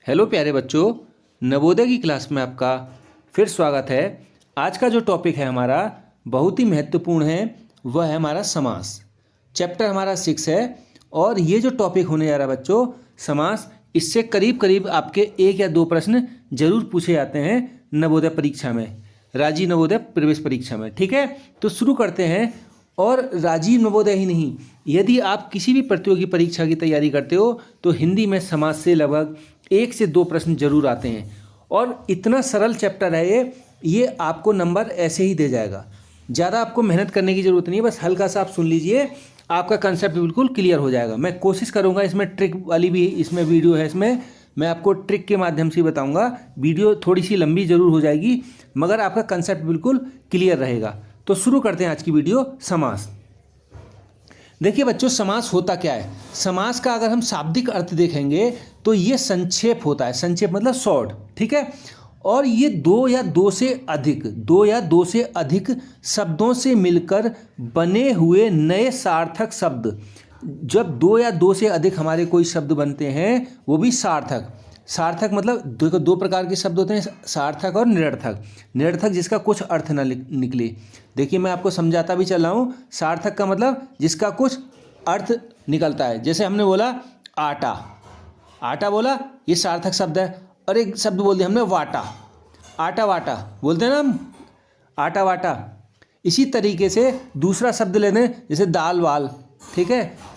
Hello प्यारे बच्चों, नवोदय की क्लास में आपका फिर स्वागत है। आज का जो टॉपिक है हमारा बहुत ही महत्वपूर्ण है, वह है हमारा समास। चैप्टर हमारा 6 है और ये जो टॉपिक होने जा रहा है बच्चों, समास, इससे करीब करीब आपके 1 या 2 प्रश्न जरूर पूछे जाते हैं नवोदय परीक्षा में, राजीव नवोदय प्रवेश परीक्षा में। ठीक है, तो शुरू करते हैं। और राजीव नवोदय ही नहीं, यदि आप किसी भी प्रतियोगी परीक्षा की तैयारी करते हो तो हिंदी में समास से लगभग 1 से 2 प्रश्न जरूर आते हैं। और इतना सरल चैप्टर है ये आपको नंबर ऐसे ही दे जाएगा। ज़्यादा आपको मेहनत करने की ज़रूरत नहीं है, बस हल्का सा आप सुन लीजिए, आपका कंसेप्ट बिल्कुल क्लियर हो जाएगा। मैं कोशिश करूँगा, इसमें ट्रिक वाली भी इसमें वीडियो है, इसमें मैं आपको ट्रिक के माध्यम से बताऊँगा। वीडियो थोड़ी सी लंबी ज़रूर हो जाएगी मगर आपका कंसेप्ट बिल्कुल क्लियर रहेगा। तो शुरू करते हैं आज की वीडियो। समास। देखिए बच्चों, समास होता क्या है। समास का अगर हम शाब्दिक अर्थ देखेंगे तो ये संक्षेप होता है। संक्षेप मतलब शॉर्ट, ठीक है। और ये दो या दो से अधिक शब्दों से मिलकर बने हुए नए सार्थक शब्द। जब 2 या 2 से अधिक हमारे कोई शब्द बनते हैं, वो भी सार्थक। सार्थक मतलब देखो, 2 प्रकार के शब्द होते हैं, सार्थक और निरर्थक। निरर्थक जिसका कुछ अर्थ ना निकले। देखिए मैं आपको समझाता भी चल रहा हूँ। सार्थक का मतलब जिसका कुछ अर्थ निकलता है। जैसे हमने बोला आटा, आटा बोला, ये सार्थक शब्द है। और एक शब्द बोल दिया हमने वाटा, आटा वाटा बोलते हैं ना हम, आटा वाटा। इसी तरीके से दूसरा शब्द लेते हैं, जैसे दाल वाल, ठीक है।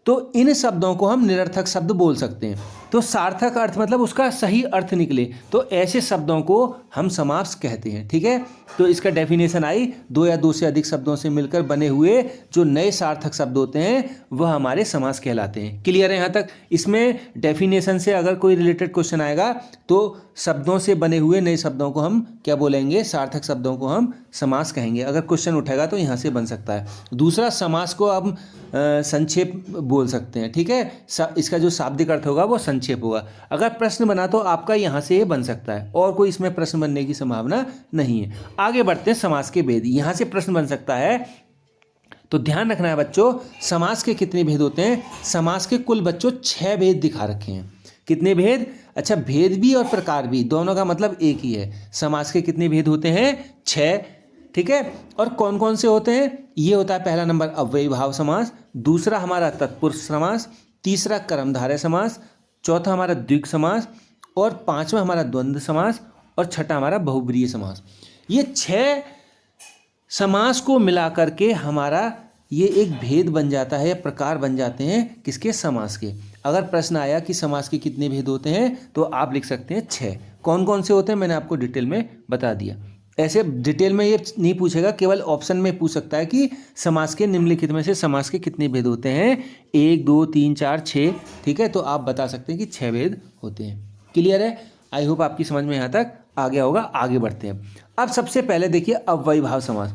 तो इन शब्दों को हम निरर्थक शब्द बोल सकते हैं। तो सार्थक अर्थ मतलब उसका सही अर्थ निकले, तो ऐसे शब्दों को हम समास कहते हैं, ठीक है। तो इसका डेफिनेशन आई, 2 या 2 से अधिक शब्दों से मिलकर बने हुए जो नए सार्थक शब्द होते हैं वह हमारे समास कहलाते हैं। क्लियर है यहाँ तक। इसमें डेफिनेशन से अगर कोई रिलेटेड क्वेश्चन आएगा तो शब्दों से बने हुए नए शब्दों को हम क्या बोलेंगे, सार्थक शब्दों को हम समास कहेंगे। अगर क्वेश्चन उठेगा तो यहाँ से बन सकता है। दूसरा, समास को हम संक्षेप बोल सकते हैं, ठीक है। इसका जो शाब्दिक अर्थ होगा वो संक्षेप होगा। अगर प्रश्न बना तो आपका यहाँ से ये बन सकता है, और कोई इसमें प्रश्न बनने की संभावना नहीं है। आगे बढ़ते हैं। समास के भेद, यहाँ से प्रश्न बन सकता है। तो ध्यान रखना है बच्चों, समास के कितने भेद होते हैं। समास के कुल बच्चों 6 भेद दिखा रखे हैं। कितने भेद? अच्छा, भेद भी और प्रकार भी, दोनों का मतलब एक ही है। समास के कितने भेद होते हैं? 6, ठीक है। और कौन कौन से होते हैं? ये होता है पहला नंबर अव्ययी भाव समास, दूसरा हमारा तत्पुरुष समास, तीसरा कर्मधारय समास, चौथा हमारा द्विग समास, और 5वां हमारा द्वंद्व समास, और छठा हमारा बहुब्रीहि समास। ये 6 समास को मिला करके हमारा ये एक भेद बन जाता है, प्रकार बन जाते हैं किसके? समास के। अगर प्रश्न आया कि समास के कितने भेद होते हैं तो आप लिख सकते हैं 6। कौन कौन से होते हैं मैंने आपको डिटेल में बता दिया। ऐसे डिटेल में ये नहीं पूछेगा, केवल ऑप्शन में पूछ सकता है कि समास के निम्नलिखित में से समास के कितने भेद होते हैं। 1 2 3 4 6, ठीक है। तो आप बता सकते हैं कि 6 भेद होते हैं। क्लियर है? आई होप आपकी समझ में यहाँ तक आ गया होगा। आगे बढ़ते हैं। अब सबसे पहले देखिए अव्ययी भाव समास।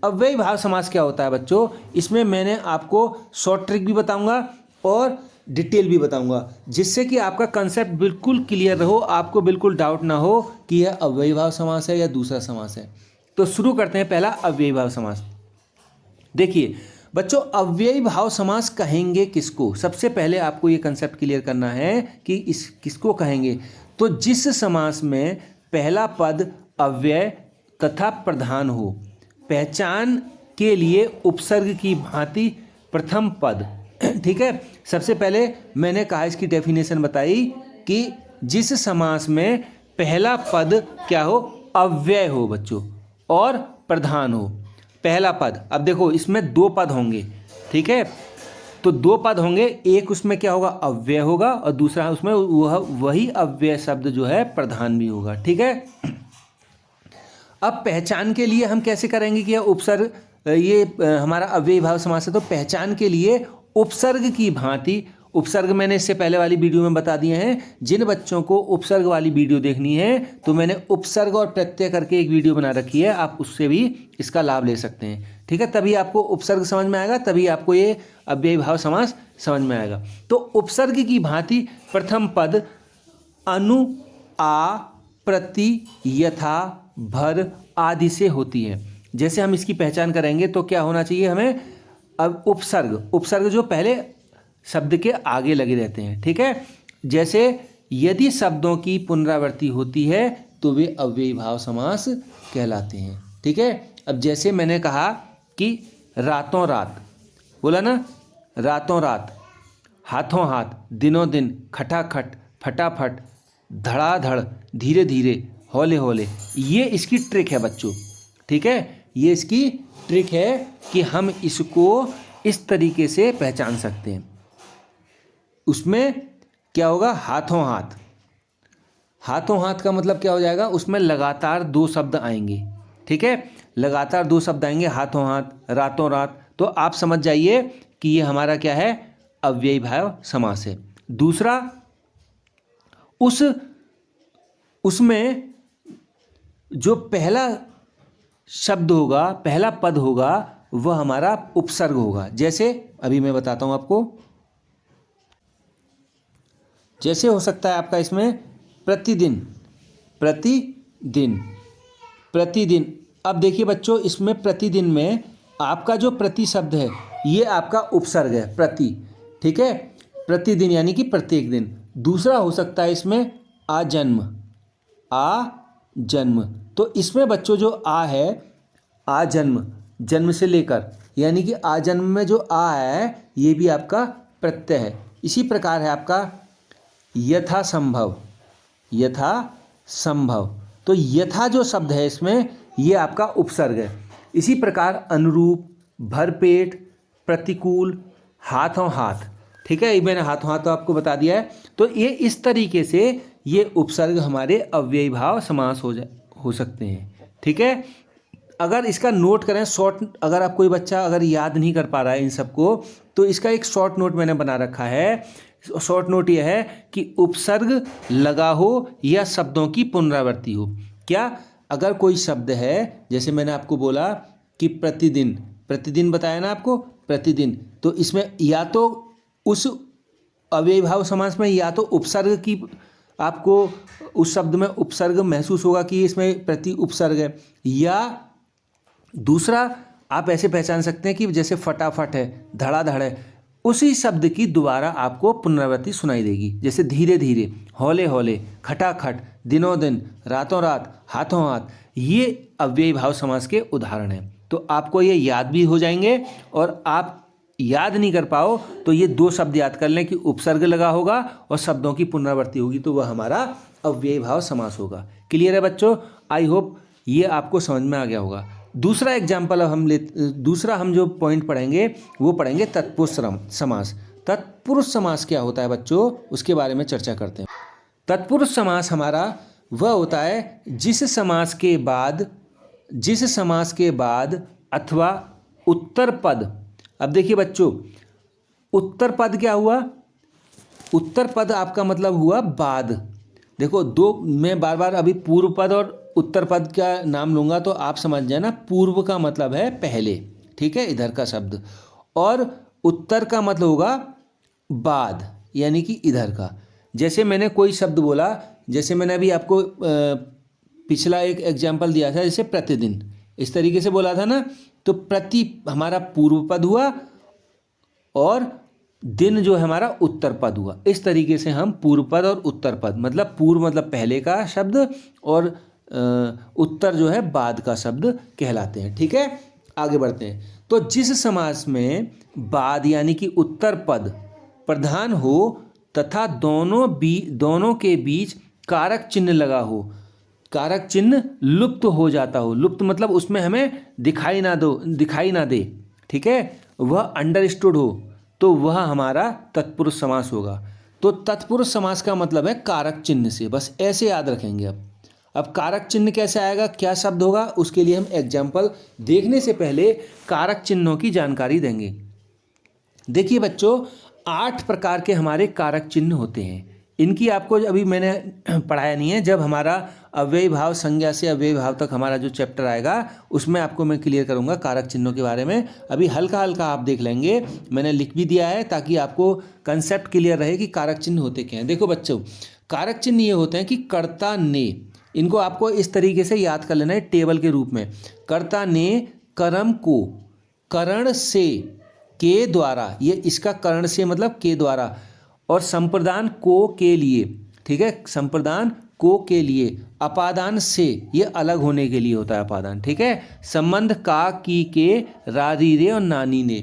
अव्ययी भाव समास क्या होता है बच्चों? इसमें मैंने आपको शॉर्ट ट्रिक भी बताऊंगा और डिटेल भी बताऊंगा, जिससे कि आपका कंसेप्ट बिल्कुल क्लियर रहो, आपको बिल्कुल डाउट ना हो कि यह अव्ययी भाव समास है या दूसरा समास है। तो शुरू करते हैं। पहला अव्ययी भाव समास। देखिए बच्चों, अव्ययी भाव समास कहेंगे किसको? सबसे पहले आपको ये कंसेप्ट क्लियर करना है कि इस किसको कहेंगे। तो जिस समास में पहला पद अव्यय तथा प्रधान हो, पहचान के लिए उपसर्ग की भांति प्रथम पद, ठीक है। सबसे पहले मैंने कहा, इसकी डेफिनेशन बताई कि जिस समास में पहला पद क्या हो? अव्यय हो बच्चों, और प्रधान हो। पहला पद, अब देखो इसमें 2 पद होंगे, ठीक है। तो 2 पद होंगे, एक उसमें क्या होगा? अव्यय होगा, और दूसरा उसमें वही अव्यय शब्द जो है प्रधान भी होगा, ठीक है। अब पहचान के लिए हम कैसे करेंगे कि उपसर्ग, ये हमारा अव्ययी भाव समास है, तो पहचान के लिए उपसर्ग की भांति, उपसर्ग मैंने इससे पहले वाली वीडियो में बता दिए हैं। जिन बच्चों को उपसर्ग वाली वीडियो देखनी है तो मैंने उपसर्ग और प्रत्यय करके एक वीडियो बना रखी है, आप उससे भी इसका लाभ ले सकते हैं, ठीक है। तभी आपको उपसर्ग समझ में आएगा, तभी आपको ये अव्ययी भाव समास समझ में आएगा। तो उपसर्ग की भांति प्रथम पद अनु, आ, प्रति, यथा, भर आदि से होती है। जैसे हम इसकी पहचान करेंगे तो क्या होना चाहिए हमें? अब उपसर्ग जो पहले शब्द के आगे लगे रहते हैं, ठीक है। जैसे यदि शब्दों की पुनरावृत्ति होती है तो वे अव्ययी भाव समास कहलाते हैं। ठीक है। अब जैसे मैंने कहा कि रातों रात, बोला ना, रातों रात, हाथों हाथ, दिनों दिन, खटाखट, फटाफट, धड़ाधड़, धीरे धीरे, हौले हौले, ये इसकी ट्रिक है बच्चों। ठीक है, ये इसकी ट्रिक है कि हम इसको इस तरीके से पहचान सकते हैं। उसमें क्या होगा, हाथों हाथ, हाथों हाथ का मतलब क्या हो जाएगा, उसमें लगातार दो शब्द आएंगे। ठीक है, लगातार दो शब्द आएंगे, हाथों हाथ, रातों रात, तो आप समझ जाइए कि ये हमारा क्या है, अव्ययी भाव समास है। दूसरा, उसमें जो पहला शब्द होगा, पहला पद होगा, वह हमारा उपसर्ग होगा। जैसे अभी मैं बताता हूं आपको, जैसे हो सकता है आपका इसमें प्रतिदिन, प्रतिदिन, प्रतिदिन। अब देखिए बच्चों, इसमें प्रतिदिन में आपका जो प्रति शब्द है ये आपका उपसर्ग है, प्रति। ठीक है, प्रतिदिन यानी कि प्रत्येक दिन। दूसरा हो सकता है इसमें आजन्म, आजन्म। तो इसमें बच्चों जो आ है, आजन्म, जन्म से लेकर, यानी कि आजन्म में जो आ है ये भी आपका प्रत्यय है। इसी प्रकार है आपका यथासंभव, यथासंभव, तो यथा जो शब्द है इसमें ये आपका उपसर्ग है। इसी प्रकार अनुरूप, भरपेट, प्रतिकूल, हाथों हाथ। ठीक है, ये मैंने हाथों हाथ तो आपको बता दिया है। तो ये इस तरीके से ये उपसर्ग हमारे अव्ययी भाव समास हो सकते हैं। ठीक है, अगर इसका नोट करें शॉर्ट, अगर आप कोई बच्चा अगर याद नहीं कर पा रहा है इन सबको, तो इसका एक शॉर्ट नोट मैंने बना रखा है। शॉर्ट नोट यह है कि उपसर्ग लगा हो या शब्दों की पुनरावृत्ति हो। क्या, अगर कोई शब्द है, जैसे मैंने आपको बोला कि प्रतिदिन, प्रतिदिन बताया ना आपको, प्रतिदिन, तो इसमें या तो उस अव्ययी भाव समास में या तो उपसर्ग की, आपको उस शब्द में उपसर्ग महसूस होगा कि इसमें प्रति उपसर्ग है, या दूसरा आप ऐसे पहचान सकते हैं कि जैसे फटाफट है, धड़ाधड़ है, उसी शब्द की दोबारा आपको पुनरावृत्ति सुनाई देगी। जैसे धीरे धीरे, हौले हौले, खटाखट, दिनों दिन, रातों रात, हाथों हाथ, ये अव्ययी भाव समास के उदाहरण हैं। तो आपको ये याद भी हो जाएंगे, और आप याद नहीं कर पाओ तो ये दो शब्द याद कर लें कि उपसर्ग लगा होगा और शब्दों की पुनरावृत्ति होगी, तो वह हमारा अव्ययी भाव समास होगा। क्लियर है बच्चों? आई होप ये आपको समझ में आ गया होगा। दूसरा एग्जाम्पल दूसरा हम जो पॉइंट पढ़ेंगे वो पढ़ेंगे तत्पुरुष समास। तत्पुरुष समास क्या होता है बच्चों, उसके बारे में चर्चा करते हैं। तत्पुरुष समास हमारा वह होता है जिस समास के बाद अथवा उत्तर पद। अब देखिए बच्चों, उत्तर पद क्या हुआ, उत्तर पद आपका मतलब हुआ बाद। देखो, दो, मैं बार बार अभी पूर्व पद और उत्तर पद का नाम लूंगा तो आप समझ जाए ना, पूर्व का मतलब है पहले, ठीक है, इधर का शब्द, और उत्तर का मतलब होगा बाद, यानी कि इधर का। जैसे मैंने कोई शब्द बोला, जैसे मैंने अभी आपको पिछला एक एग्जाम्पल दिया था, जैसे प्रतिदिन, इस तरीके से बोला था ना, तो प्रति हमारा पूर्व पद हुआ और दिन जो है हमारा उत्तर पद हुआ। इस तरीके से हम पूर्व पद और उत्तर पद, मतलब पूर्व मतलब पहले का शब्द और उत्तर जो है बाद का शब्द कहलाते हैं। ठीक है, आगे बढ़ते हैं। तो जिस समास में बाद यानी कि उत्तर पद प्रधान हो तथा दोनों के बीच कारक चिन्ह लगा हो, कारक चिन्ह लुप्त हो जाता हो, लुप्त मतलब उसमें हमें दिखाई ना दे, ठीक है, वह अंडरस्टूड हो, तो वह हमारा तत्पुरुष समास होगा। तो तत्पुरुष समास का मतलब है कारक चिन्ह से, बस ऐसे याद रखेंगे। अब कारक चिन्ह कैसे आएगा, क्या शब्द होगा, उसके लिए हम एग्जाम्पल देखने से पहले कारक चिन्हों की जानकारी देंगे। देखिए बच्चों, 8 प्रकार के हमारे कारक चिन्ह होते हैं। इनकी आपको अभी मैंने पढ़ाया नहीं है, जब हमारा अव्ययी भाव संज्ञा से अव्ययी भाव तक हमारा जो चैप्टर आएगा उसमें आपको मैं क्लियर करूंगा कारक चिन्हों के बारे में। अभी हल्का हल्का आप देख लेंगे, मैंने लिख भी दिया है ताकि आपको कंसेप्ट क्लियर रहे कि कारक चिन्ह होते क्या हैं। देखो बच्चों, कारक चिन्ह ये होते हैं कि कर्ता ने, इनको आपको इस तरीके से याद कर लेना है टेबल के रूप में। कर्ता ने कर्म को करण से, के द्वारा, ये इसका करण से मतलब के द्वारा, और संप्रदान को के लिए, ठीक है। संप्रदान को के लिए, अपादान से, ये अलग होने के लिए होता है अपादान, ठीक है। संबंध का की के, रा री रे और नानी ने,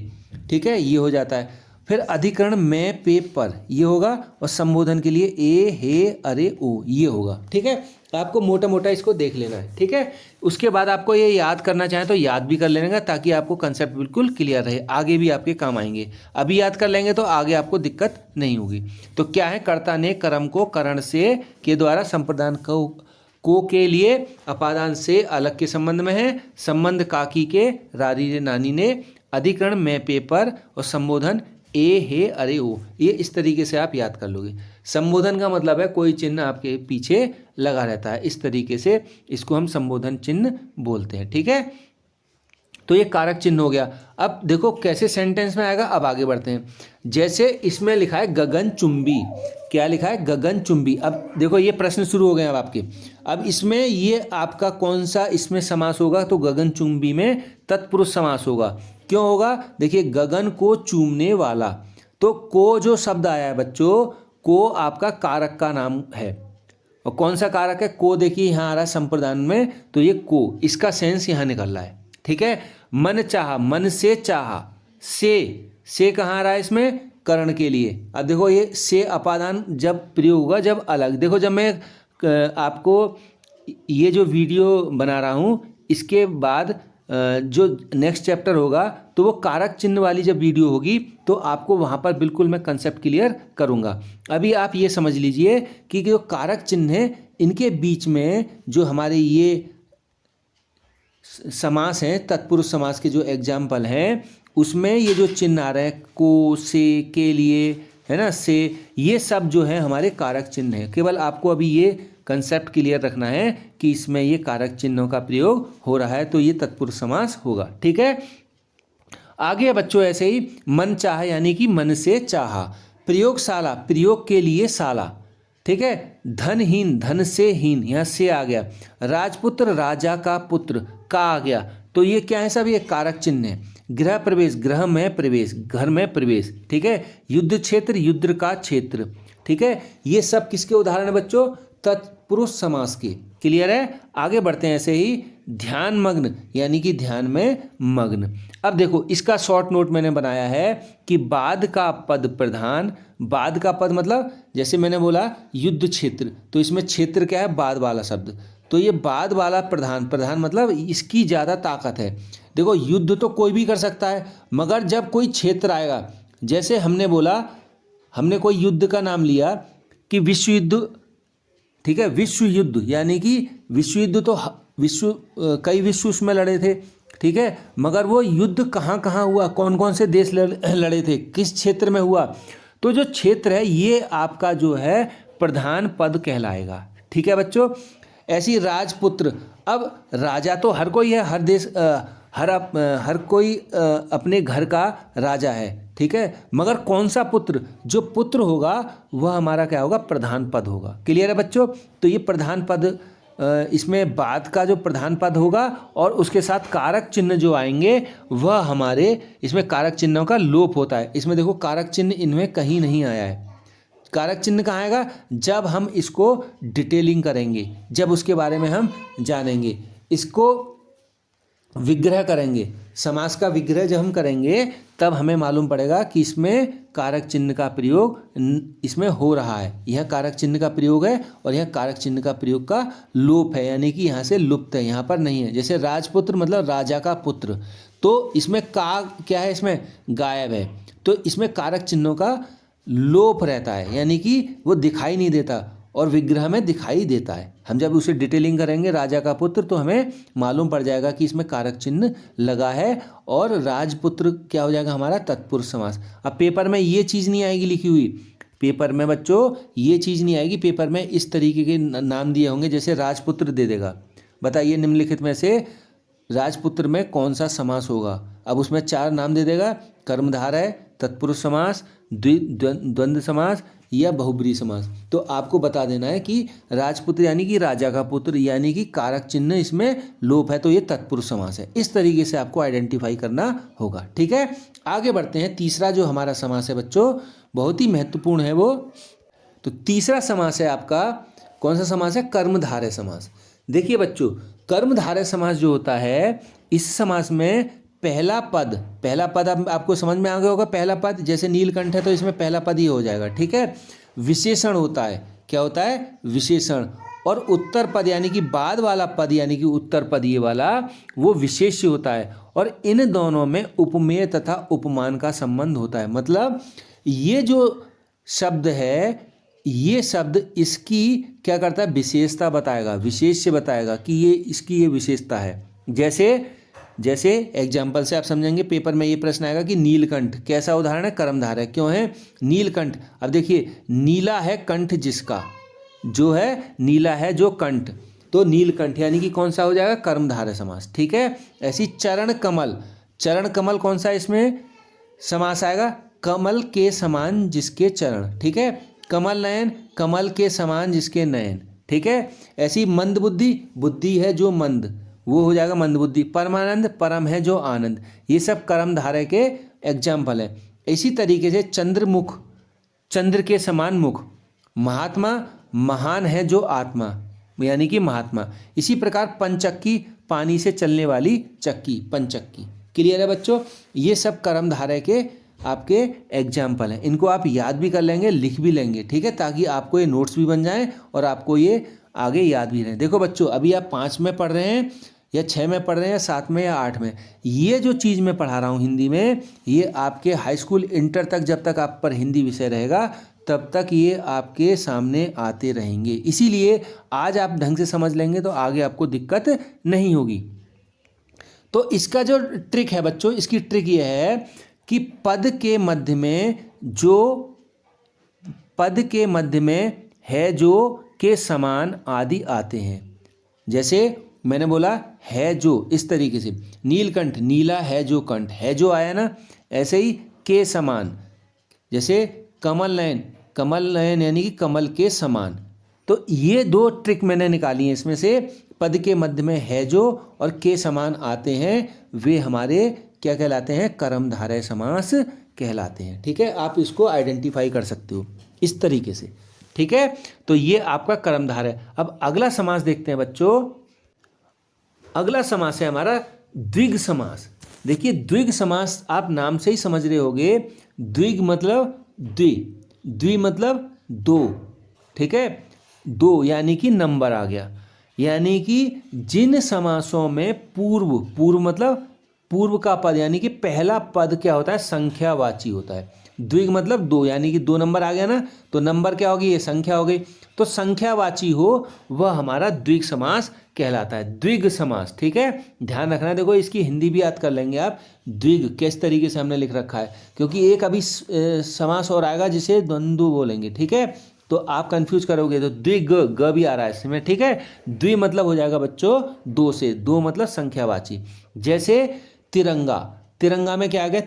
ठीक है, ये हो जाता है। फिर अधिकरण में पे पर, ये होगा, और संबोधन के लिए ए हे अरे ओ, ये होगा, ठीक है। आपको मोटा मोटा इसको देख लेना है, ठीक है। उसके बाद आपको ये याद करना चाहें तो याद भी कर लेना, ताकि आपको कंसेप्ट बिल्कुल क्लियर रहे, आगे भी आपके काम आएंगे। अभी याद कर लेंगे तो आगे आपको दिक्कत नहीं होगी। तो क्या है, कर्ता ने कर्म को करण से के द्वारा संप्रदान को के लिए अपादान से अलग के संबंध में है, संबंध काकी के रारी रे नानी ने, अधिकरण में पेपर, और संबोधन ए हे अरे ओ। ये इस तरीके से आप याद कर लोगे। संबोधन का मतलब है कोई चिन्ह आपके पीछे लगा रहता है, इस तरीके से इसको हम संबोधन चिन्ह बोलते हैं, ठीक है। तो ये कारक चिन्ह हो गया। अब देखो कैसे सेंटेंस में आएगा, अब आगे बढ़ते हैं। जैसे इसमें लिखा है गगनचुंबी, क्या लिखा है, गगनचुंबी। अब देखो ये प्रश्न शुरू हो गए अब आपके। अब इसमें ये आपका कौन सा इसमें समास होगा, तो गगनचुंबी में तत्पुरुष समास होगा। क्यों होगा, देखिए गगन को चूमने वाला, तो को जो शब्द आया है बच्चों, को आपका कारक का नाम है। और कौन सा कारक है, को देखिए यहाँ आ रहा है संप्रदान में, तो ये को, इसका सेंस यहाँ निकल रहा है, ठीक है। मन चाहा, मन से चाहा, से कहाँ आ रहा है इसमें, करण के लिए। अब देखो ये से अपादान जब प्रयोग होगा, जब अलग, देखो जब मैं आपको ये जो वीडियो बना रहा हूँ, इसके बाद जो नेक्स्ट चैप्टर होगा, तो वो कारक चिन्ह वाली जब वीडियो होगी, तो आपको वहाँ पर बिल्कुल मैं कंसेप्ट क्लियर करूँगा। अभी आप ये समझ लीजिए कि जो कारक चिन्ह है, इनके बीच में जो हमारे ये समास हैं, तत्पुरुष समास के जो एग्जाम्पल हैं, उसमें ये जो चिन्ह आ रहे हैं, को, से, के लिए, है ना, से, ये सब जो है हमारे कारक चिन्ह हैं। केवल आपको अभी ये कंसेप्ट क्लियर रखना है कि इसमें ये कारक चिन्हों का प्रयोग हो रहा है, तो ये तत्पुरुष समास होगा, ठीक है। आगे बच्चों ऐसे ही मन चाहा, यानी कि मन से चाहा। प्रयोगशाला, प्रयोग के लिए शाला, ठीक है। धनहीन, धन से हीन, यहाँ से आ गया। राजपुत्र, राजा का पुत्र, का आ गया, तो ये क्या है, सब ये कारक चिन्ह है। गृह प्रवेश, गृह में प्रवेश, घर में प्रवेश, ठीक है। युद्ध क्षेत्र, युद्ध का क्षेत्र, ठीक है। ये सब किसके उदाहरण है बच्चों, तत्पुरुष समास के। क्लियर है। आगे बढ़ते हैं ऐसे ही। ध्यान मग्न, यानी कि ध्यान में मग्न। अब देखो इसका शॉर्ट नोट मैंने बनाया है कि बाद का पद प्रधान, बाद का पद मतलब जैसे मैंने बोला युद्ध क्षेत्र, तो इसमें क्षेत्र क्या है, बाद वाला शब्द, तो ये बाद वाला प्रधान, प्रधान मतलब इसकी ज़्यादा ताकत है। देखो युद्ध तो कोई भी कर सकता है, मगर जब कोई क्षेत्र आएगा, जैसे हमने बोला, हमने कोई युद्ध का नाम लिया कि विश्व युद्ध, ठीक है, विश्व युद्ध, यानी कि विश्व युद्ध तो कई विश्व उसमें लड़े थे, ठीक है, मगर वो युद्ध कहाँ कहाँ हुआ, कौन कौन से देश लड़े थे, किस क्षेत्र में हुआ, तो जो क्षेत्र है ये आपका जो है प्रधान पद कहलाएगा, ठीक है बच्चों। ऐसी राजपुत्र, अब राजा तो हर कोई है, हर देश हर कोई अपने घर का राजा है, ठीक है, मगर कौन सा पुत्र, जो पुत्र होगा वह हमारा क्या होगा, प्रधान पद होगा। क्लियर है बच्चों। तो ये प्रधान पद, इसमें बाद का जो प्रधान पद होगा और उसके साथ कारक चिन्ह जो आएंगे वह हमारे, इसमें कारक चिन्हों का लोप होता है। इसमें देखो कारक चिन्ह इनमें कहीं नहीं आया है। कारक चिन्ह कहाँ आएगा, जब हम इसको डिटेलिंग करेंगे, जब उसके बारे में हम जानेंगे, इसको विग्रह करेंगे, समास का विग्रह जब हम करेंगे तब हमें मालूम पड़ेगा कि इसमें कारक चिन्ह का प्रयोग इसमें हो रहा है। यह कारक चिन्ह का प्रयोग है और यह कारक चिन्ह का प्रयोग का लोप है, यानी कि यहाँ से लुप्त है, यहाँ पर नहीं है। जैसे राजपुत्र मतलब राजा का पुत्र, तो इसमें का क्या है, इसमें गायब है, तो इसमें कारक चिन्हों का लोप रहता है, यानी कि वो दिखाई नहीं देता और विग्रह में दिखाई देता है। हम जब उसे डिटेलिंग करेंगे राजा का पुत्र, तो हमें मालूम पड़ जाएगा कि इसमें कारक चिन्ह लगा है और राजपुत्र क्या हो जाएगा हमारा तत्पुरुष समास। अब पेपर में ये चीज़ नहीं आएगी लिखी हुई, पेपर में बच्चों ये चीज़ नहीं आएगी, पेपर में इस तरीके के नाम दिए होंगे, जैसे राजपुत्र दे देगा, बताइए निम्नलिखित में से राजपुत्र में कौन सा समास होगा। अब उसमें 4 नाम दे देगा, कर्मधार है, तत्पुरुष समास, द्वंद्व समास या बहुब्रीहि समास। तो आपको बता देना है कि राजपुत्र यानी कि राजा का पुत्र, यानी कि कारक चिन्ह इसमें लोप है, तो ये तत्पुरुष समास है। इस तरीके से आपको आइडेंटिफाई करना होगा, ठीक है। आगे बढ़ते हैं। तीसरा जो हमारा समास है बच्चों बहुत ही महत्वपूर्ण है, वो तो तीसरा समास है आपका, कौन सा समास है? कर्मधारय समास। देखिए बच्चों, कर्मधारय समास जो होता है, इस समास में पहला पद आपको समझ में आ गया होगा। पहला पद जैसे नीलकंठ है तो इसमें पहला पद ही हो जाएगा, ठीक है। विशेषण होता है, क्या होता है? विशेषण। और उत्तर पद यानी कि बाद वाला पद यानी कि उत्तर पद ये वाला, वो विशेष्य होता है। और इन दोनों में उपमेय तथा उपमान का संबंध होता है। मतलब ये जो शब्द है, ये शब्द इसकी क्या करता है? विशेषता बताएगा, विशेष्य बताएगा कि ये इसकी ये विशेषता है। जैसे एग्जाम्पल से आप समझेंगे, पेपर में ये प्रश्न आएगा कि नीलकंठ कैसा उदाहरण है? कर्मधारय। क्यों है नीलकंठ? अब देखिए, नीला है कंठ जिसका, जो है नीला है जो कंठ, तो नीलकंठ यानी कि कौन सा हो जाएगा? कर्मधारय समास, ठीक है। ऐसी चरण कमल कौन सा इसमें समास आएगा? कमल के समान जिसके चरण, ठीक है। कमल नयन, कमल के समान जिसके नयन, ठीक है। ऐसी मंद बुद्धि है जो मंद, वो हो जाएगा मंद बुद्धि। परमानंद, परम है जो आनंद। ये सब कर्मधारय के एग्जाम्पल है। इसी तरीके से चंद्रमुख, चंद्र के समान मुख। महात्मा, महान है जो आत्मा, यानी कि महात्मा। इसी प्रकार पंचक्की, पानी से चलने वाली चक्की, पंचक्की। क्लियर है बच्चों? ये सब कर्मधारय के आपके एग्जाम्पल हैं। इनको आप याद भी कर लेंगे, लिख भी लेंगे, ठीक है, ताकि आपको ये नोट्स भी बन जाएं और आपको ये आगे याद भी रहे। देखो बच्चों, अभी आप 5 में पढ़ रहे हैं या 6 में पढ़ रहे हैं या 7 में या 8 में, ये जो चीज़ मैं पढ़ा रहा हूँ हिंदी में, ये आपके हाई स्कूल इंटर तक, जब तक आप पर हिंदी विषय रहेगा तब तक ये आपके सामने आते रहेंगे। इसीलिए आज आप ढंग से समझ लेंगे तो आगे आपको दिक्कत नहीं होगी। तो इसका जो ट्रिक है बच्चों, इसकी ट्रिक ये है कि पद के मध्य में है जो के समान आदि आते हैं। जैसे मैंने बोला है जो, इस तरीके से नीलकंठ, नीला है जो कंठ, है जो आया ना, ऐसे ही के समान। जैसे कमल नयन यानी कि कमल के समान। तो ये 2 ट्रिक मैंने निकाली हैं इसमें से। पद के मध्य में है जो और के समान आते हैं, वे हमारे क्या कहलाते हैं? कर्मधारय समास कहलाते हैं, ठीक है। आप इसको आइडेंटिफाई कर सकते हो इस तरीके से, ठीक है। तो ये आपका कर्मधारय। अब अगला समास देखते हैं बच्चों। अगला समास है हमारा द्विग समास। देखिए, द्विग समास आप नाम से ही समझ रहे होगे। द्विग मतलब द्वि मतलब 2, ठीक है। 2 यानी कि नंबर आ गया। यानी कि जिन समासों में पूर्व मतलब पूर्व का पद, यानी कि पहला पद क्या होता है? संख्यावाची होता है। द्विग मतलब 2, यानी कि 2 नंबर आ गया ना, तो नंबर क्या होगी? ये संख्या हो गई। तो संख्यावाची हो वह हमारा द्विग समास कहलाता है। द्विग समास, ठीक है, ध्यान रखना। देखो, इसकी हिंदी भी याद कर लेंगे आप। द्विग किस तरीके से हमने लिख रखा है, क्योंकि एक अभी समास और आएगा जिसे द्वंद्व बोलेंगे, ठीक है। तो आप कंफ्यूज करोगे तो द्विग, ग भी आ रहा है इसमें, ठीक है। द्वि मतलब हो जाएगा बच्चों 2 से, 2 मतलब संख्यावाची। जैसे तिरंगा में क्या आ गया?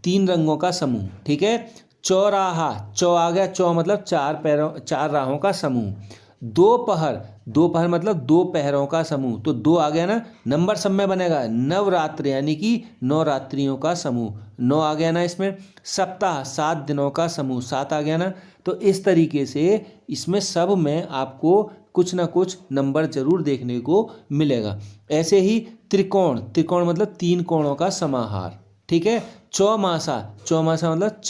3 रंगों का समूह, ठीक है। चौराहा, आ गया, मतलब 4 राहों का समूह। दोपहर मतलब 2 पहरों का समूह, तो 2 आ गया ना, नंबर सब में बनेगा। नवरात्र यानी कि 9 रात्रियों का समूह, 9 आ गया ना इसमें। सप्ताह 7 दिनों का समूह, 7 आ गया ना। तो इस तरीके से इसमें सब में आपको कुछ ना कुछ नंबर जरूर देखने को मिलेगा। ऐसे ही त्रिकोण मतलब 3 कोणों का समाहार, ठीक है। चौमासा मतलब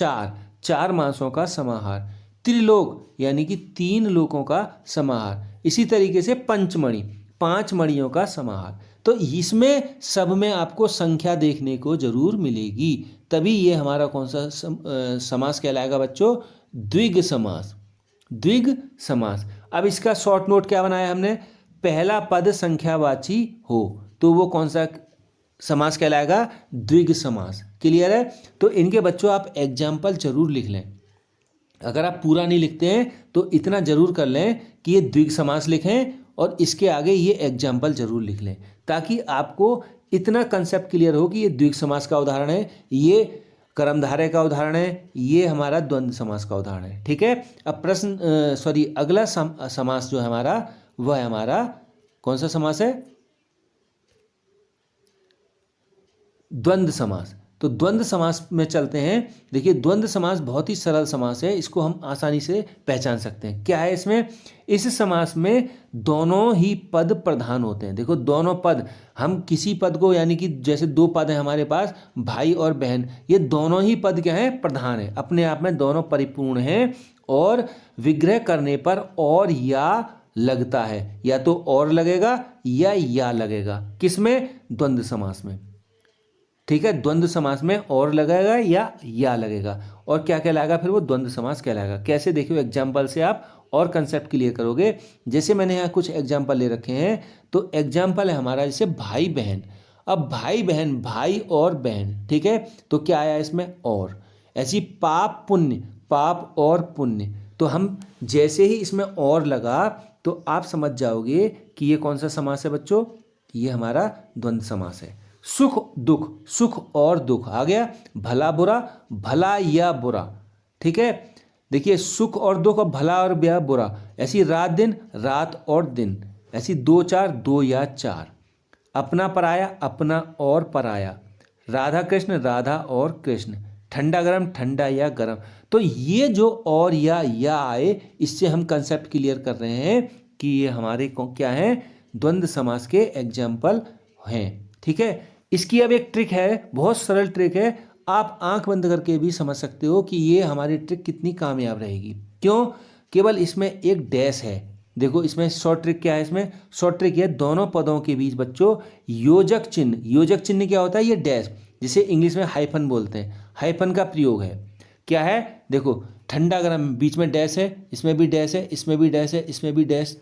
4 मासों का समाहार। त्रिलोक यानी कि 3 लोकों का समाहार। इसी तरीके से पंचमणि, 5 मणियों का समाहार। तो इसमें सब में आपको संख्या देखने को जरूर मिलेगी, तभी ये हमारा कौन सा समास कहलाएगा बच्चों? द्विग समास। अब इसका शॉर्ट नोट क्या बनाया हमने? पहला पद संख्यावाची हो तो वो कौन सा समास कहलाएगा? द्विग समास। क्लियर है? तो इनके बच्चों आप एग्जाम्पल जरूर लिख लें। अगर आप पूरा नहीं लिखते हैं तो इतना जरूर कर लें कि ये द्विग समास लिखें और इसके आगे ये एग्जाम्पल जरूर लिख लें, ताकि आपको इतना कंसेप्ट क्लियर हो कि ये द्विग समास का उदाहरण है, ये कर्मधारय का उदाहरण है, ये हमारा द्वंद्व समास का उदाहरण है, ठीक है। अब अगला समास जो है हमारा, वह है हमारा कौन सा समास है? द्वंद्व समास। तो द्वंद्व समास में चलते हैं। देखिए द्वंद्व समास बहुत ही सरल समास है, इसको हम आसानी से पहचान सकते हैं। क्या है इसमें? इस समास में दोनों ही पद प्रधान होते हैं। देखो दोनों पद, हम किसी पद को, यानी कि जैसे दो पद हैं हमारे पास, भाई और बहन, ये दोनों ही पद क्या हैं? प्रधान है, अपने आप में दोनों परिपूर्ण हैं। और विग्रह करने पर और या लगता है, या तो और लगेगा या लगेगा। किसमें? द्वंद्व समास में। ठीक है, द्वंद्व समास में और लगेगा या लगेगा। और क्या कहलाएगा फिर? वो द्वंद्व समास कहलाएगा। कैसे? देखिए एग्जाम्पल से आप और कंसेप्ट क्लियर करोगे। जैसे मैंने यहाँ कुछ एग्जाम्पल ले रखे हैं, तो एग्जाम्पल है हमारा जैसे भाई बहन। अब भाई बहन, भाई और बहन, ठीक है, तो क्या आया इसमें? और। ऐसी पाप पुण्य, पाप और पुण्य, तो हम जैसे ही इसमें और लगा तो आप समझ जाओगे कि ये कौन सा समास है बच्चों? ये हमारा द्वंद्व समास है। सुख दुख, सुख और दुख आ गया। भला बुरा, भला या बुरा, ठीक है। देखिए सुख और दुख और भला और या बुरा। ऐसी रात दिन, रात और दिन। ऐसी दो चार, दो या चार। अपना पराया, अपना और पराया। राधा कृष्ण, राधा और कृष्ण। ठंडा गरम, ठंडा या गरम। तो ये जो और या आए, इससे हम कंसेप्ट क्लियर कर रहे हैं कि ये हमारे क्या हैं? द्वंद्व समास के एग्जाम्पल हैं। ठीक है, इसकी अब एक ट्रिक है, बहुत सरल ट्रिक है, आप आंख बंद करके भी समझ सकते हो कि ये हमारी ट्रिक कितनी कामयाब रहेगी। क्यों? केवल इसमें एक डैश है। देखो इसमें शॉर्ट ट्रिक क्या है? इसमें शॉर्ट ट्रिक है, दोनों पदों के बीच बच्चों योजक चिन्ह। योजक चिन्ह क्या होता है? ये डैश, जिसे इंग्लिश में हाइफन बोलते हैं, हाइफन का प्रयोग है। क्या है? देखो ठंडा गरम, बीच में डैश है, इसमें भी डैश है, इसमें भी डैश है, इसमें भी डैश,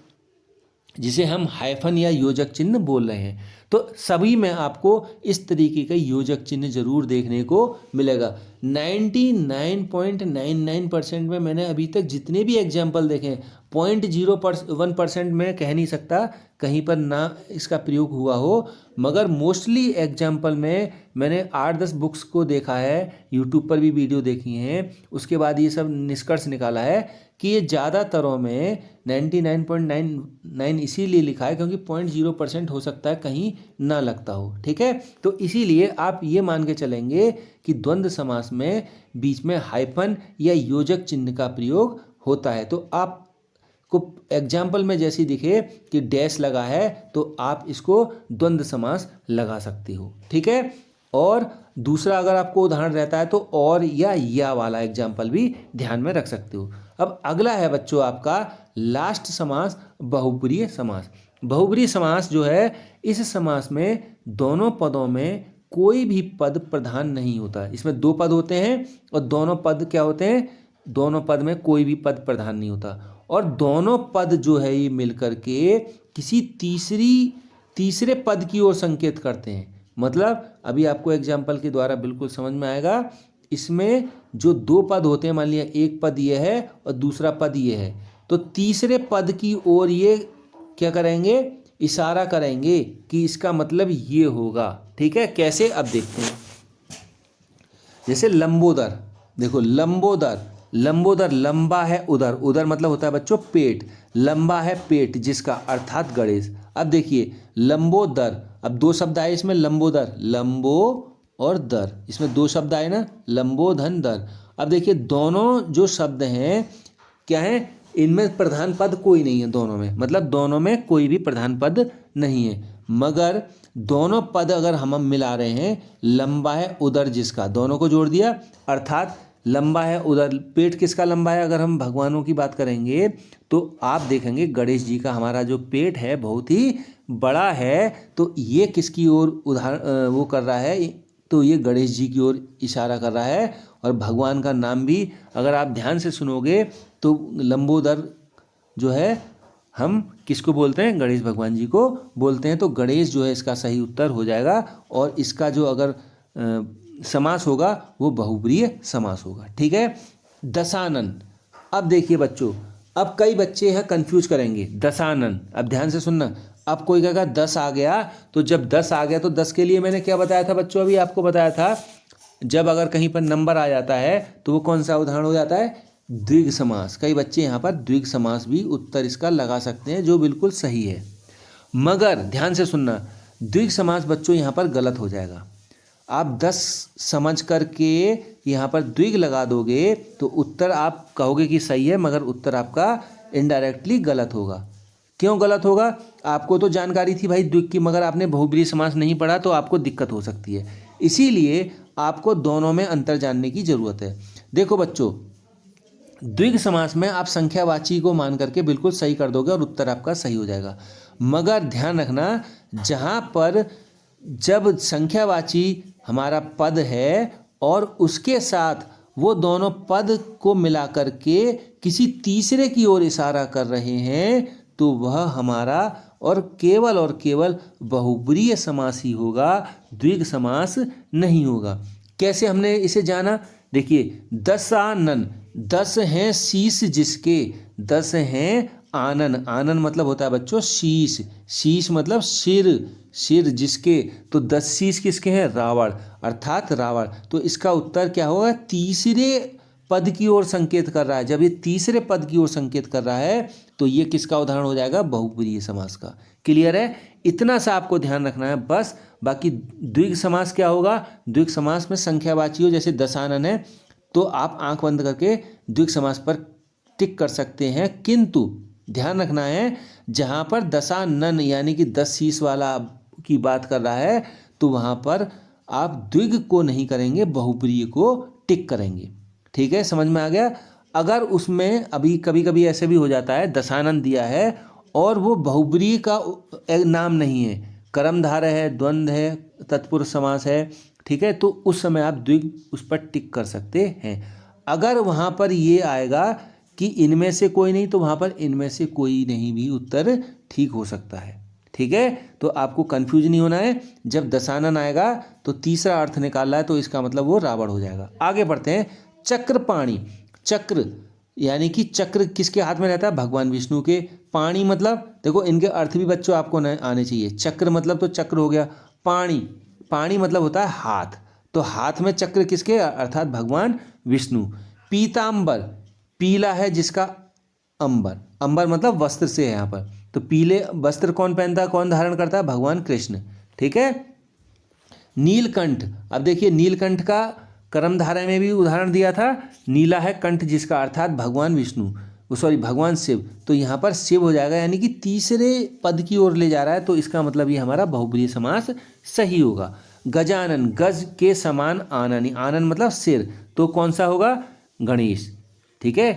जिसे हम हाइफन या योजक चिन्ह बोल रहे हैं। तो सभी में आपको इस तरीके का योजक चिन्ह जरूर देखने को मिलेगा। 99.99% में मैंने अभी तक जितने भी एग्जाम्पल देखे, 0.01% में कह नहीं सकता कहीं पर ना इसका प्रयोग हुआ हो, मगर मोस्टली एग्जाम्पल में मैंने 8-10 बुक्स को देखा है, यूट्यूब पर भी वीडियो देखी हैं, उसके बाद ये सब निष्कर्ष निकाला है कि ये ज़्यादातरों में 99.99 इसीलिए लिखा है क्योंकि 0.0% हो सकता है कहीं ना लगता हो। ठीक है, तो इसीलिए आप ये मान के चलेंगे कि द्वंद्व समास में बीच में हाइफन या योजक चिन्ह का प्रयोग होता है। तो आप को एग्जाम्पल में जैसी दिखे कि डैश लगा है, तो आप इसको द्वंद्व समास लगा सकती हो। ठीक है, और दूसरा अगर आपको उदाहरण रहता है तो और या वाला एग्जाम्पल भी ध्यान में रख सकते हो। अब अगला है बच्चों आपका लास्ट समास, बहुब्रीहि समास। बहुब्रीहि समास जो है, इस समास में दोनों पदों में कोई भी पद प्रधान नहीं होता। इसमें दो पद होते हैं और दोनों पद क्या होते हैं? दोनों पद में कोई भी पद प्रधान नहीं होता, और दोनों पद जो है ये मिलकर के किसी तीसरे पद की ओर संकेत करते हैं। मतलब अभी आपको एग्जाम्पल के द्वारा बिल्कुल समझ में आएगा। इसमें जो दो पद होते हैं, मान लिया एक पद ये है और दूसरा पद ये है, तो तीसरे पद की ओर ये क्या करेंगे? इशारा करेंगे कि इसका मतलब ये होगा। ठीक है, कैसे? अब देखते हैं। जैसे लंबोदर, देखो लंबोदर, लंबोदर लंबा है उदर, उदर मतलब होता है बच्चों पेट, लंबा है पेट जिसका, अर्थात गणेश। अब देखिए लंबोदर, अब दो शब्द आए इसमें, लंबोदर, लंबो और दर, इसमें दो शब्द आए ना, लंबोधन दर। अब देखिए दोनों जो शब्द हैं क्या हैं? इनमें प्रधान पद कोई नहीं है दोनों में, मतलब दोनों में कोई भी प्रधान पद नहीं है, मगर दोनों पद अगर हम मिला रहे हैं, लंबा है उदर जिसका, दोनों को जोड़ दिया, अर्थात लंबा है उदर, पेट किसका लंबा है? अगर हम भगवानों की बात करेंगे तो आप देखेंगे गणेश जी का हमारा जो पेट है बहुत ही बड़ा है, तो ये किसकी ओर उदाहरण वो कर रहा है? तो ये गणेश जी की ओर इशारा कर रहा है। और भगवान का नाम भी अगर आप ध्यान से सुनोगे तो लंबोदर जो है हम किसको बोलते हैं? गणेश भगवान जी को बोलते हैं। तो गणेश जो है इसका सही उत्तर हो जाएगा, और इसका जो अगर समास होगा वो बहुब्रीहि समास होगा। ठीक है, दशानन। अब देखिए बच्चों, अब कई बच्चे हैं कंफ्यूज करेंगे दशानन। अब ध्यान से सुनना, अब कोई कहेगा 10 आ गया, तो जब 10 आ गया तो 10 के लिए मैंने क्या बताया था बच्चों? अभी आपको बताया था, जब अगर कहीं पर नंबर आ जाता है तो वो कौन सा उदाहरण हो जाता है? द्विग समास। कई बच्चे यहाँ पर द्विग समास भी उत्तर इसका लगा सकते हैं, जो बिल्कुल सही है, मगर ध्यान से सुनना, द्विग समास बच्चों यहाँ पर गलत हो जाएगा। आप 10 समझ करके यहाँ पर द्विग लगा दोगे तो उत्तर आप कहोगे कि सही है, मगर उत्तर आपका इनडायरेक्टली गलत होगा। क्यों गलत होगा? आपको तो जानकारी थी भाई द्विग की, मगर आपने बहुब्रीहि समास नहीं पढ़ा तो आपको दिक्कत हो सकती है। इसीलिए आपको दोनों में अंतर जानने की ज़रूरत है। देखो बच्चों, द्विग समास में आप संख्यावाची को मान करके बिल्कुल सही कर दोगे और उत्तर आपका सही हो जाएगा। मगर ध्यान रखना, जहाँ पर जब संख्यावाची हमारा पद है और उसके साथ वो दोनों पद को मिला करके किसी तीसरे की ओर इशारा कर रहे हैं तो वह हमारा और केवल बहुब्रीहि समास ही होगा, द्विग समास नहीं होगा। कैसे हमने इसे जाना? देखिए, दशानन, 10 हैं शीश जिसके, 10 हैं आनन, आनन मतलब होता है बच्चों शीश, शीश मतलब सिर जिसके, तो 10 शीश किसके हैं? रावण, अर्थात रावण। तो इसका उत्तर क्या होगा? तीसरे पद की ओर संकेत कर रहा है। जब ये तीसरे पद की ओर संकेत कर रहा है तो ये किसका उदाहरण हो जाएगा? बहुब्रीहि समास का। क्लियर है? इतना सा आपको ध्यान रखना है बस। बाकी द्विग समास क्या होगा? द्विग समास में संख्यावाची हो, जैसे दशानन है तो आप आंख बंद करके द्विग समास पर टिक कर सकते हैं, किंतु ध्यान रखना है जहाँ पर दशानन यानी कि 10 शीश वाला की बात कर रहा है तो वहाँ पर आप द्विग को नहीं करेंगे, बहुब्रीहि को टिक करेंगे। ठीक है, समझ में आ गया? अगर उसमें अभी कभी कभी ऐसे भी हो जाता है, दशानन दिया है और वो बहुब्रीहि का नाम नहीं है, कर्मधारय है, द्वंद्व है, तत्पुरुष समास है, ठीक है, तो उस समय आप द्विग उस पर टिक कर सकते हैं। अगर वहाँ पर ये आएगा कि इनमें से कोई नहीं, तो वहाँ पर इनमें से कोई नहीं भी उत्तर ठीक हो सकता है। ठीक है, तो आपको कंफ्यूज नहीं होना है। जब दशानन आएगा तो तीसरा अर्थ निकालना है तो इसका मतलब वो रावण हो जाएगा। आगे बढ़ते हैं। चक्रपाणि, चक्र यानी कि चक्र किसके हाथ में रहता है? भगवान विष्णु के। पाणी मतलब, देखो इनके अर्थ भी बच्चों आपको आने चाहिए। चक्र मतलब तो चक्र हो गया, पाणी, पाणी मतलब होता है हाथ, तो हाथ में चक्र किसके? अर्थात भगवान विष्णु। पीतांबर, पीला है जिसका अंबर, अंबर मतलब वस्त्र से है यहाँ पर, तो पीले वस्त्र कौन पहनता है, कौन धारण करता है? भगवान कृष्ण। ठीक है। नीलकंठ, अब देखिए नीलकंठ का कर्मधारय में भी उदाहरण दिया था, नीला है कंठ जिसका, अर्थात भगवान विष्णु, सॉरी भगवान शिव, तो यहाँ पर शिव हो जाएगा, यानी कि तीसरे पद की ओर ले जा रहा है, तो इसका मतलब ये हमारा बहुब्रीहि समास सही होगा। गजानन, गज के समान आनन, आनन मतलब सिर, तो कौन सा होगा? गणेश। ठीक है,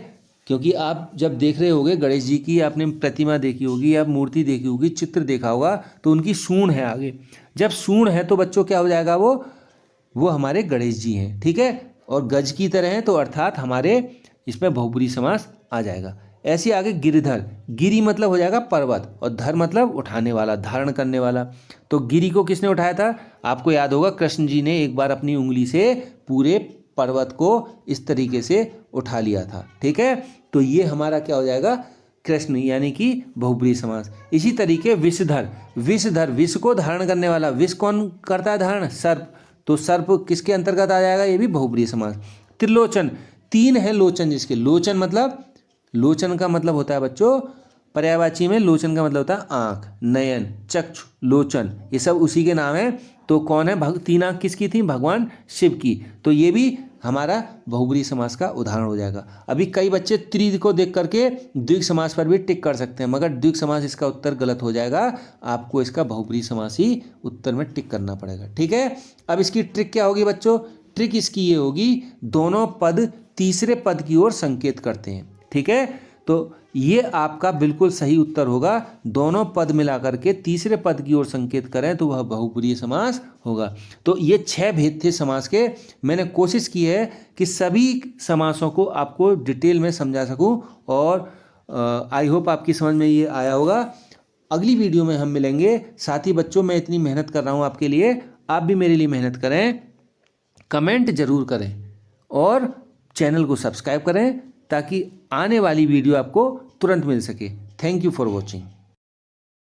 क्योंकि आप जब देख रहे होगे गणेश जी की, आपने प्रतिमा देखी होगी या मूर्ति देखी होगी, चित्र देखा होगा, तो उनकी सूंड है आगे, जब सूंड है तो बच्चों क्या हो जाएगा? वो हमारे गणेश जी हैं। ठीक है, और गज की तरह हैं तो अर्थात हमारे इसमें बहुब्रीहि समास आ जाएगा। ऐसे आगे गिरिधर, गिरि मतलब हो जाएगा पर्वत और धर मतलब उठाने वाला, धारण करने वाला। तो गिरि को किसने उठाया था? आपको याद होगा कृष्ण जी ने एक बार अपनी उंगली से पूरे पर्वत को इस तरीके से उठा लिया था। ठीक है, तो ये हमारा क्या हो जाएगा? कृष्ण, यानी कि बहुब्रीहि समास। इसी तरीके विषधर, विषधर विष को धारण करने वाला, विष कौन करता है धारण? सर्प, तो सर्प किसके अंतर्गत आ जाएगा? ये भी बहुब्रीहि समास। त्रिलोचन, 3 है लोचन जिसके, लोचन मतलब, लोचन का मतलब होता है बच्चों पर्यायवाची में, लोचन का मतलब होता है आँख, नयन, चक्षु, लोचन, ये सब उसी के नाम है। तो कौन है? 3 आँख किसकी थी? भगवान शिव की। तो ये भी हमारा बहुब्रीहि समास का उदाहरण हो जाएगा। अभी कई बच्चे त्रि को देख करके द्विग समास पर भी टिक कर सकते हैं, मगर द्विग समास इसका उत्तर गलत हो जाएगा, आपको इसका बहुब्रीहि समास ही उत्तर में टिक करना पड़ेगा। ठीक है, अब इसकी ट्रिक क्या होगी बच्चों? ट्रिक इसकी ये होगी, दोनों पद तीसरे पद की ओर संकेत करते हैं। ठीक है, तो ये आपका बिल्कुल सही उत्तर होगा, दोनों पद मिलाकर के तीसरे पद की ओर संकेत करें तो वह बहुब्रीहि समास होगा। तो ये 6 भेद थे समास के। मैंने कोशिश की है कि सभी समासों को आपको डिटेल में समझा सकूं, और आई होप आपकी समझ में ये आया होगा। अगली वीडियो में हम मिलेंगे। साथ ही बच्चों, मैं इतनी मेहनत कर रहा हूँ आपके लिए, आप भी मेरे लिए मेहनत करें, कमेंट जरूर करें और चैनल को सब्सक्राइब करें ताकि आने वाली वीडियो आपको तुरंत मिल सके। Thank you for watching.